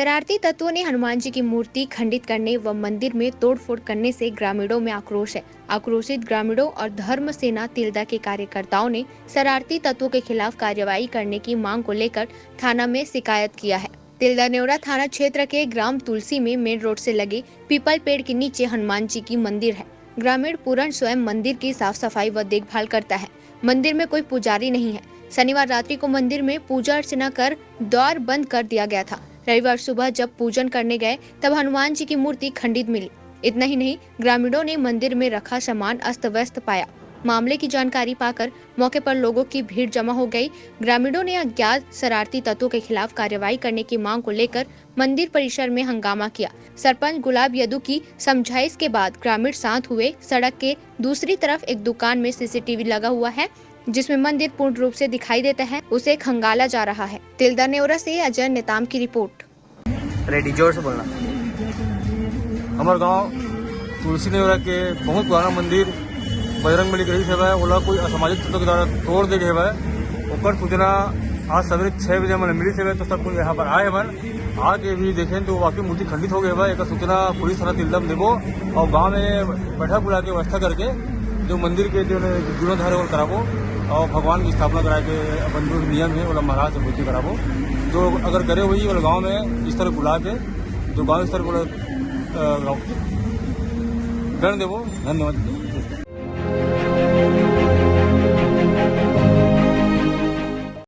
शरारती तत्वों ने हनुमान जी की मूर्ति खंडित करने व मंदिर में तोड़फोड़ करने से ग्रामीणों में आक्रोश है। आक्रोशित ग्रामीणों और धर्म सेना तिल्दा के कार्यकर्ताओं ने शरारती तत्वों के खिलाफ कार्रवाई करने की मांग को लेकर थाना में शिकायत किया है। तिल्दा नेवरा थाना क्षेत्र के ग्राम तुलसी में मेन रोड से लगे पीपल पेड़ के नीचे हनुमान जी की मंदिर है। ग्रामीण पूरण स्वयं मंदिर की साफ सफाई व देखभाल करता है। मंदिर में कोई पुजारी नहीं है। शनिवार रात्रि को मंदिर में पूजा अर्चना कर द्वार बंद कर दिया गया था। रविवार सुबह जब पूजन करने गए तब हनुमान जी की मूर्ति खंडित मिली। इतना ही नहीं, ग्रामीणों ने मंदिर में रखा सामान अस्त व्यस्त पाया। मामले की जानकारी पाकर मौके पर लोगों की भीड़ जमा हो गई। ग्रामीणों ने अज्ञात शरारती तत्वों के खिलाफ कार्रवाई करने की मांग को लेकर मंदिर परिसर में हंगामा किया। सरपंच गुलाब यदु की समझाइश के बाद ग्रामीण शांत हुए। सड़क के दूसरी तरफ एक दुकान में सीसीटीवी लगा हुआ है जिसमें मंदिर पूर्ण रूप से दिखाई देता है, उसे खंगाला जा रहा है। तिल्दा नेवरा से अजय नेताम की रिपोर्ट। रेडी जोर से बोलना। हमारे गांव तुलसी नेवरा के बहुत पुराना मंदिर बजरंगबली के सेवा है, ओला कोई असामाजिक तत्व के द्वारा तोड़ दे गए है। ओकर सूचना आज सवेरे 6 बजे मैंने मिली से तो सब कोई यहाँ पर आए बन आके भी देखें तो वाकई मूर्ति खंडित हो गए है। एक सूचना पुलिस थाना तिल्दा में देवो और गाँव में बैठा बुला के व्यवस्था करके जो मंदिर के जो जीर्णोद्धार है वो करावो और भगवान की स्थापना करा के अपन जो नियम है वो महाराज से पूर्ति करावो। जो अगर करे वही वो गाँव में इस तरह बुला के जो गाँव स्तर पर गण देवो। धन्यवाद।